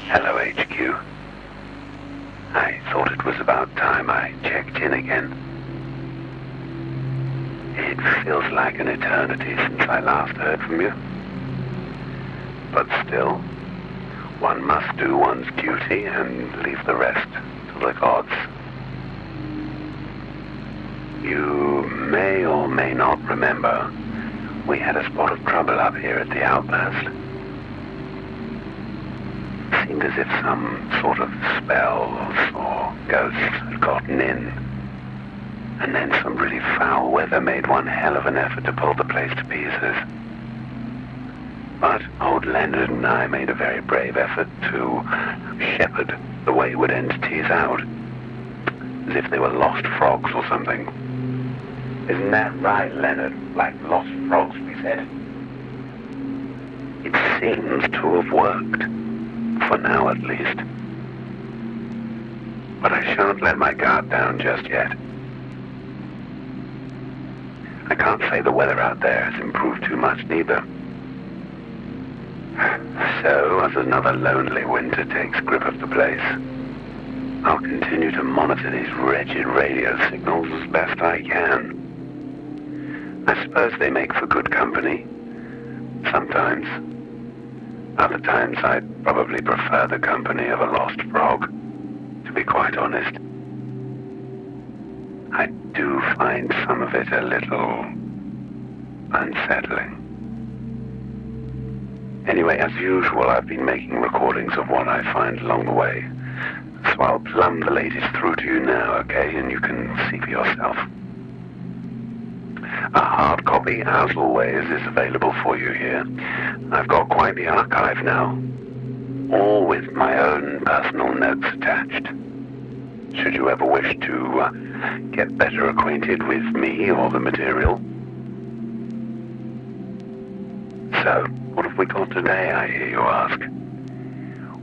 Hello, HQ. I thought it was about time I checked in again. It feels like an eternity since I last heard from you. But still, one must do one's duty and leave the rest to the gods. You may or may not remember, we had a spot of trouble up here at the outburst. Seemed as if some sort of spells or ghosts had gotten in. And then some really foul weather made one hell of an effort to pull the place to pieces. But old Leonard and I made a very brave effort to shepherd the wayward entities out, as if they were lost frogs or something. Isn't that right, Leonard? Like lost frogs, we said. It seems to have worked. For now, at least. But I shan't let my guard down just yet. I can't say the weather out there has improved too much, neither. So, as another lonely winter takes grip of the place, I'll continue to monitor these wretched radio signals as best I can. I suppose they make for good company. Sometimes. Other times I'd probably prefer the company of a lost frog, to be quite honest. I do find some of it a little unsettling. Anyway, as usual, I've been making recordings of what I find along the way. So I'll plumb the latest through to you now, okay? And you can see for yourself. A hard copy, as always, is available for you here. I've got quite the archive now, all with my own personal notes attached. Should you ever wish to get better acquainted with me or the material. So, what have we got today, I hear you ask?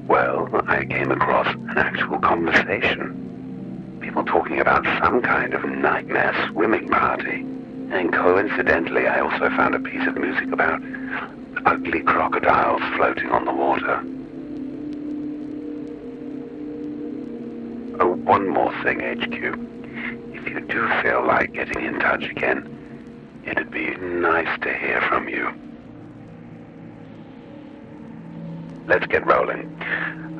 Well, I came across an actual conversation. People talking about some kind of nightmare swimming party. And coincidentally, I also found a piece of music about ugly crocodiles floating on the water. Oh, one more thing, HQ. If you do feel like getting in touch again, it'd be nice to hear from you. Let's get rolling.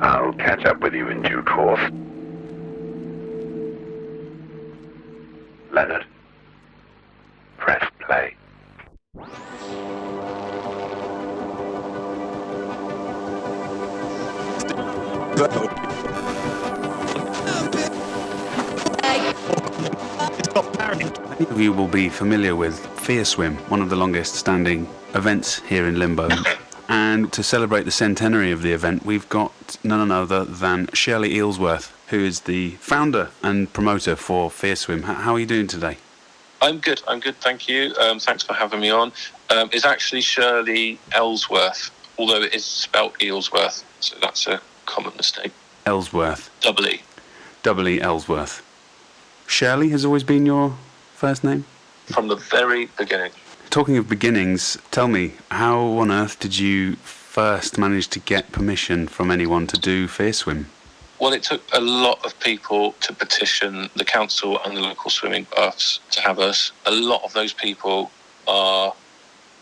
I'll catch up with you in due course. Leonard. Press play. Many of you will be familiar with Fear Swim, one of the longest standing events here in Limbo. And to celebrate the centenary of the event, we've got none other than Shirley Eelsworth, who is the founder and promoter for Fear Swim. How are you doing today? I'm good, thank you. Thanks for having me on. It's actually Shirley Eelsworth, although it is spelt Eelsworth, so that's a common mistake. Eelsworth. Double E. Double E Eelsworth. Shirley has always been your first name? From the very beginning. Talking of beginnings, tell me, how on earth did you first manage to get permission from anyone to do Fear Swim? Well, it took a lot of people to petition the council and the local swimming baths to have us. A lot of those people are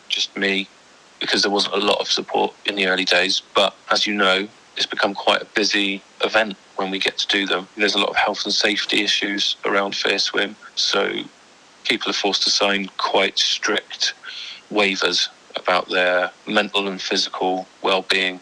just me, because there wasn't a lot of support in the early days. But as you know, it's become quite a busy event when we get to do them. There's a lot of health and safety issues around Fear Swim, so people are forced to sign quite strict waivers about their mental and physical well-being.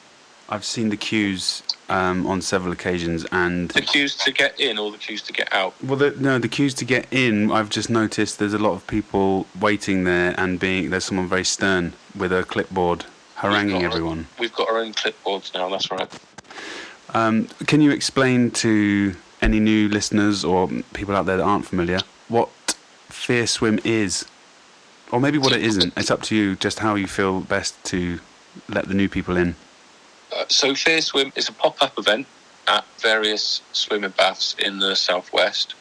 I've seen the queues on several occasions, and the queues to get in or the queues to get out? Well, the queues to get in. I've just noticed there's a lot of people waiting there, and there's someone very stern with a clipboard haranguing everyone. We've got our own clipboards now. That's right. Can you explain to any new listeners or people out there that aren't familiar what Fear Swim is? Or maybe what it isn't. It's up to you, just how you feel best to let the new people in. So Fear Swim is a pop-up event at various swimming baths in the southwest.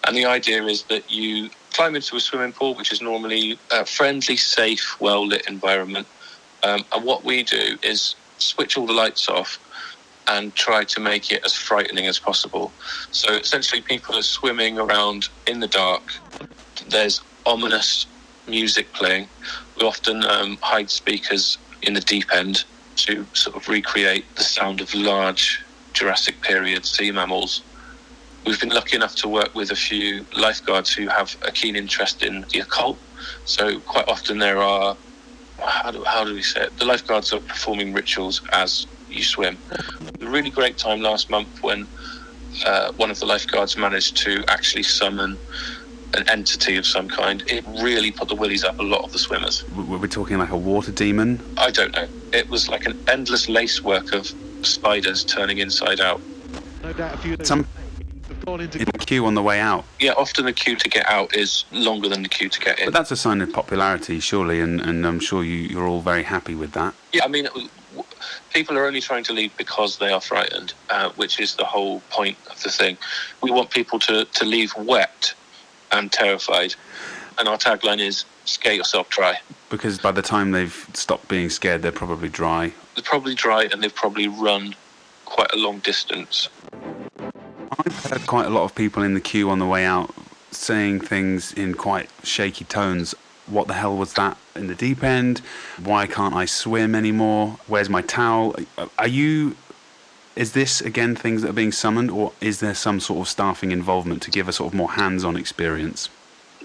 And the idea is that you climb into a swimming pool, which is normally a friendly, safe, well-lit environment. And what we do is switch all the lights off and try to make it as frightening as possible. So essentially people are swimming around in the dark. There's ominous music playing. We often hide speakers in the deep end to sort of recreate the sound of large Jurassic period sea mammals. We've been lucky enough to work with a few lifeguards who have a keen interest in the occult. So quite often there are, how do we say it? The lifeguards are performing rituals as you swim. A really great time last month when one of the lifeguards managed to actually summon an entity of some kind. It really put the willies up a lot of the swimmers. Were we talking like a water demon? I don't know. It was like an endless lacework of spiders turning inside out. No doubt a few of Some in the queue on the way out. Yeah, often the queue to get out is longer than the queue to get in. But that's a sign of popularity, surely, and I'm sure you're all very happy with that. Yeah, I mean, people are only trying to leave because they are frightened, which is the whole point of the thing. We want people to leave wet and terrified. And our tagline is, scare yourself dry. Because by the time they've stopped being scared, they're probably dry. They're probably dry and they've probably run quite a long distance. I've heard quite a lot of people in the queue on the way out saying things in quite shaky tones. What the hell was that in the deep end? Why can't I swim anymore? Where's my towel? Is this, again, things that are being summoned, or is there some sort of staffing involvement to give a sort of more hands-on experience?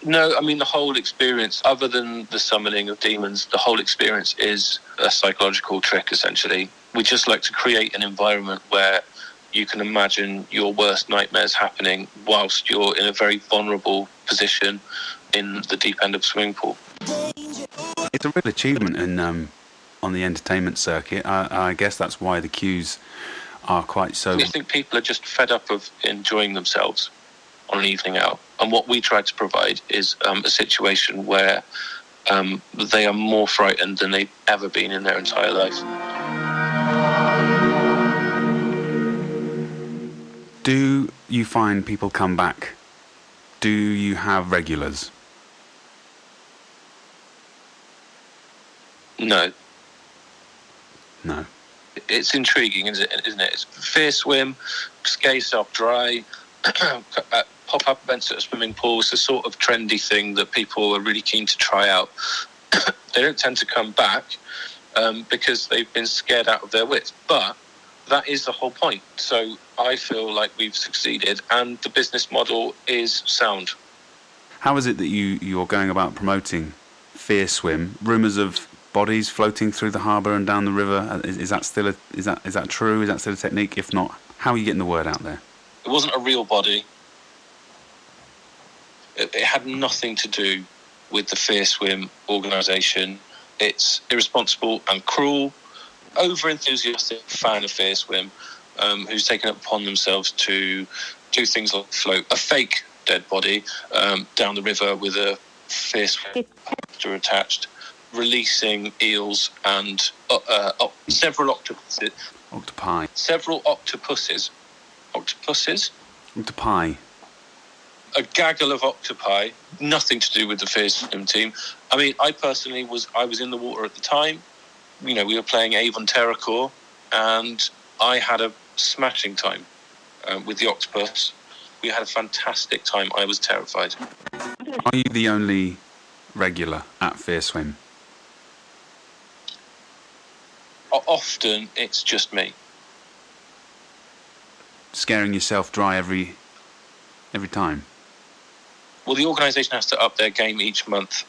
No, I mean, the whole experience, other than the summoning of demons, the whole experience is a psychological trick, essentially. We just like to create an environment where you can imagine your worst nightmares happening whilst you're in a very vulnerable position in the deep end of a swimming pool. It's a real achievement on the entertainment circuit. I guess that's why the queues are quite so... I think people are just fed up of enjoying themselves on an evening out. And what we try to provide is a situation where they are more frightened than they've ever been in their entire life. Do you find people come back? Do you have regulars? No. No. It's intriguing, isn't it? It's Fear Swim, scare yourself dry, pop-up events at a swimming pool. It's a sort of trendy thing that people are really keen to try out. They don't tend to come back because they've been scared out of their wits. But that is the whole point. So I feel like we've succeeded and the business model is sound. How is it that you're going about promoting Fear Swim? Rumours of bodies floating through the harbour and down the river, is that still is that true? Is that still a technique? If not, how are you getting the word out there? It wasn't a real body. It had nothing to do with the Fear Swim organisation. It's irresponsible and cruel, over-enthusiastic fan of Fear Swim who's taken it upon themselves to do things like float a fake dead body down the river with a Fear Swim poster attached, releasing eels and several octopuses. Octopi. Several octopuses. Octopuses? Octopi. A gaggle of octopi, nothing to do with the Fear Swim team. I mean, I personally was in the water at the time. You know, we were playing Avon Terracore, and I had a smashing time with the octopus. We had a fantastic time. I was terrified. Are you the only regular at Fear Swim? Often, it's just me. Scaring yourself dry every time? Well, the organisation has to up their game each month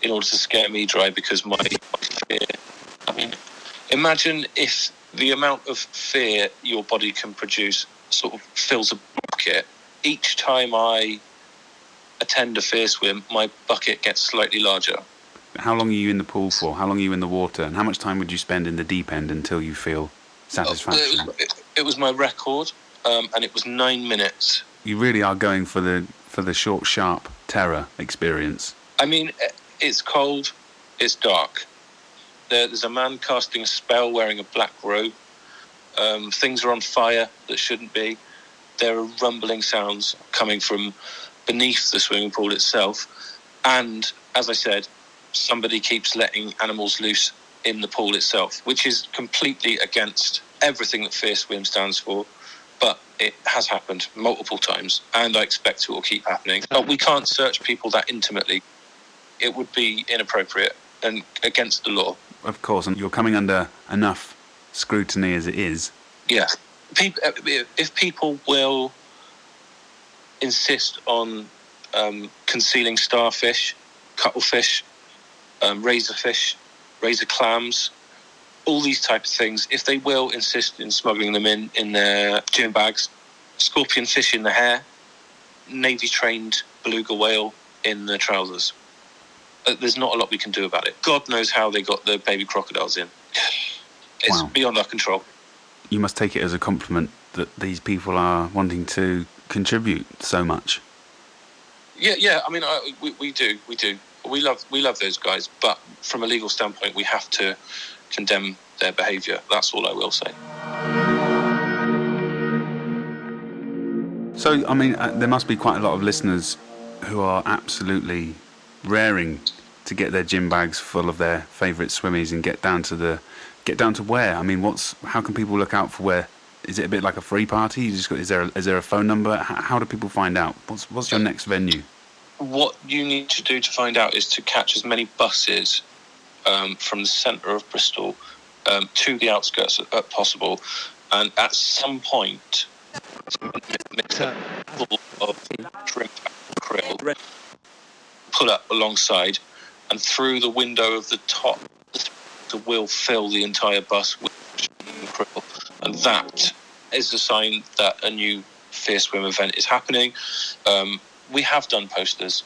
in order to scare me dry because my fear... I mean, imagine if the amount of fear your body can produce sort of fills a bucket. Each time I attend a Fear Swim, my bucket gets slightly larger. How long are you in the pool for? How long are you in the water? And how much time would you spend in the deep end until you feel satisfaction. It was my record, and it was 9 minutes. You really are going for the short, sharp terror experience. I mean, it's cold, it's dark. There's a man casting a spell wearing a black robe. Things are on fire that shouldn't be. There are rumbling sounds coming from beneath the swimming pool itself. And, as I said, somebody keeps letting animals loose in the pool itself, which is completely against everything that Fear Swim stands for. But it has happened multiple times, and I expect it will keep happening. But we can't search people that intimately. It would be inappropriate and against the law. Of course, and you're coming under enough scrutiny as it is. Yeah. If people will insist on concealing starfish, cuttlefish, razorfish, razor clams, all these type of things, if they will insist in smuggling them in their gym bags, scorpion fish in the hair, Navy-trained beluga whale in the trousers, there's not a lot we can do about it. God knows how they got the baby crocodiles in. It's beyond our control. You must take it as a compliment that these people are wanting to contribute so much. Yeah. I mean, we do. We love those guys, but from a legal standpoint, we have to condemn their behaviour. That's all I will say. So, I mean, there must be quite a lot of listeners who are absolutely raring to get their gym bags full of their favourite swimmies and get down to where? I mean, how can people look out for where? Is it a bit like a free party? Is there a phone number? How do people find out? What's your next venue? What you need to do to find out is to catch as many buses from the centre of Bristol to the outskirts as possible, and at some point mix a full of shrimp and krill, pull up alongside, and through the window of the top, will fill the entire bus with shrimp and krill, and that is a sign that a new Fear Swim event is happening. We have done posters,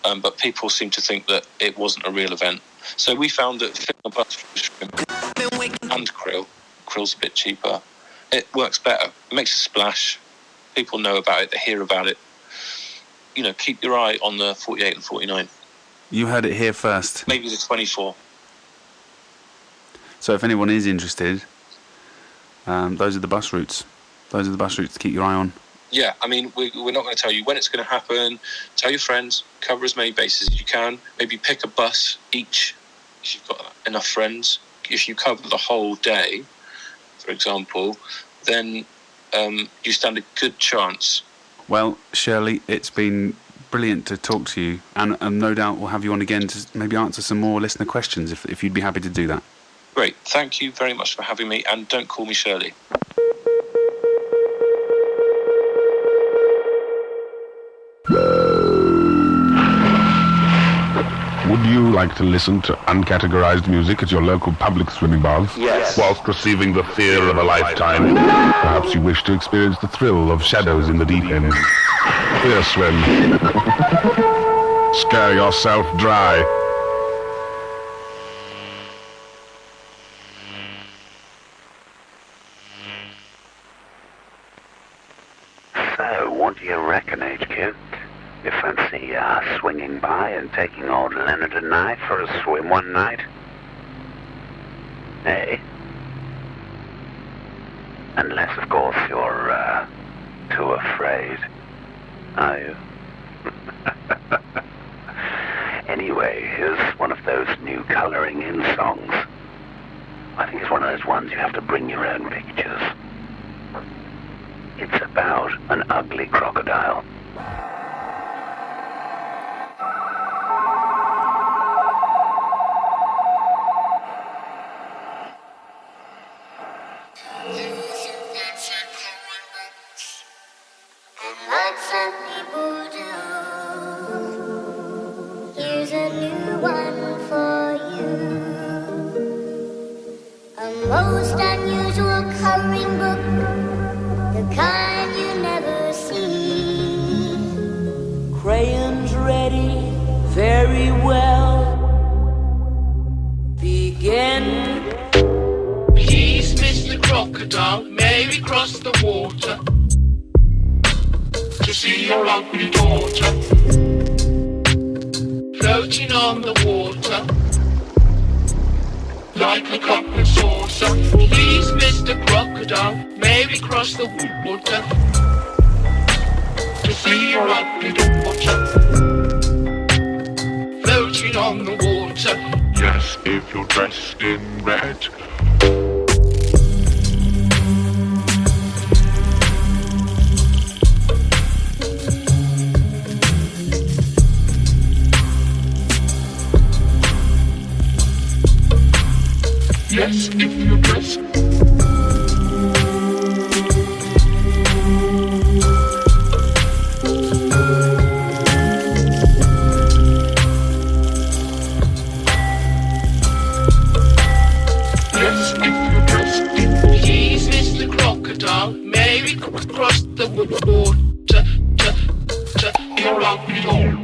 but people seem to think that it wasn't a real event. So we found that filling a bus full of shrimp and krill's a bit cheaper. It works better. It makes a splash. People know about it. They hear about it. You know, keep your eye on the 48 and 49. You heard it here first. Maybe the 24. So if anyone is interested, those are the bus routes. Those are the bus routes to keep your eye on. Yeah, I mean, we're not going to tell you when it's going to happen. Tell your friends, cover as many bases as you can. Maybe pick a bus each if you've got enough friends. If you cover the whole day, for example, then you stand a good chance. Well, Shirley, it's been brilliant to talk to you, and no doubt we'll have you on again to maybe answer some more listener questions if you'd be happy to do that. Great. Thank you very much for having me, and don't call me Shirley. Would you like to listen to uncategorized music at your local public swimming baths? Yes. Whilst receiving the fear of a lifetime? Perhaps you wish to experience the thrill of shadows in the deep end. Fear Swim. Scare yourself dry. So, what do you reckon, H-Kid? You fancy swinging by and taking old Leonard and I for a swim one night? Eh? Unless, of course, you're too afraid. Are you? Anyway, here's one of those new colouring in songs. I think it's one of those ones you have to bring your own pictures. It's about an ugly crocodile. Most unusual coloring book, the kind you never see. water to see your ugly daughter floating on the water like a cup and saucer. Please, Mr. Crocodile, maybe cross the water to see your ugly daughter floating on the water. Yes, if you're dressed in red. Yes, if you're dressed. Yes, if you're dressed. Please, Mr. Crocodile, maybe cross the water to your ugly daughter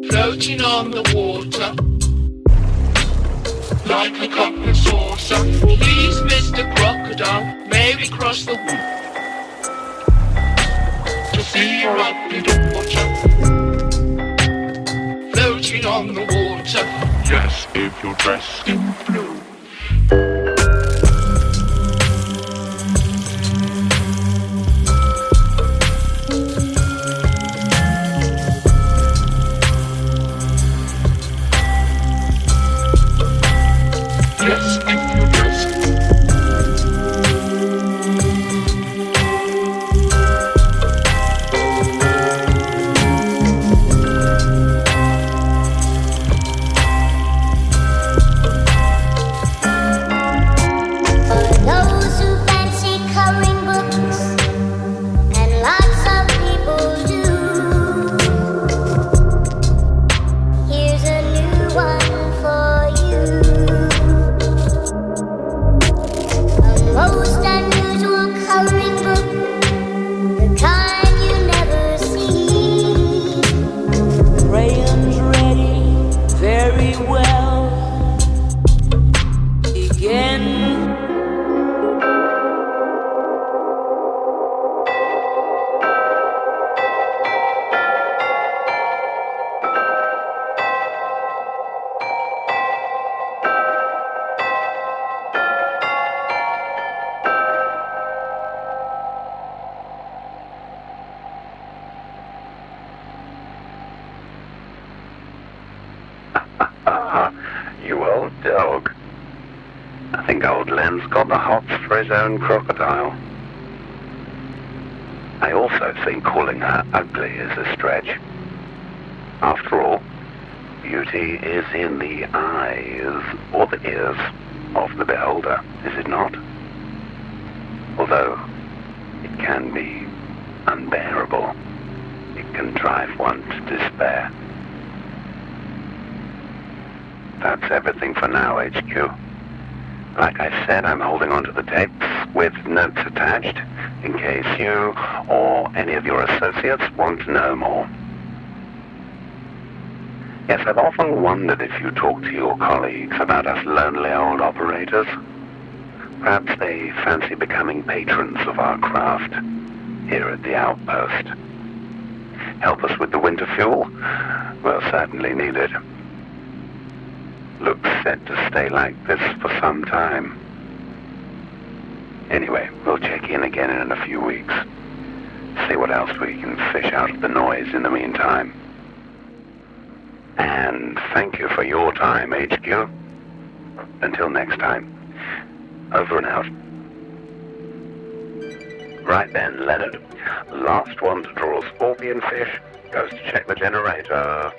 floating on the water like a cup and saucer. Please, Mr. Crocodile, maybe cross the water to see your ugly daughter floating on the water. Yes, if you're dressed in blue. Yes, if you're dressed. You old dog. I think old Len's got the hots for his own crocodile. I also think calling her ugly is a stretch. After all, beauty is in the eyes or the ears of the beholder, is it not? Although it can be unbearable, it can drive one to despair. That's everything for now, HQ. Like I said, I'm holding on to the tapes with notes attached in case you or any of your associates want to know more. Yes, I've often wondered if you talk to your colleagues about us lonely old operators. Perhaps they fancy becoming patrons of our craft here at the outpost. Help us with the winter fuel? We'll certainly need it. Looks set to stay like this for some time. Anyway, we'll check in again in a few weeks. See what else we can fish out of the noise in the meantime. And thank you for your time, HQ. Until next time. Over and out. Right then, Leonard. Last one to draw scorpion fish goes to check the generator.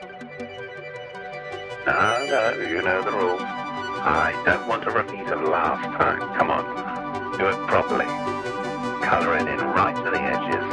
No, you know the rules. I don't want a repeat of last time. Come on, do it properly. Colour it in right to the edges.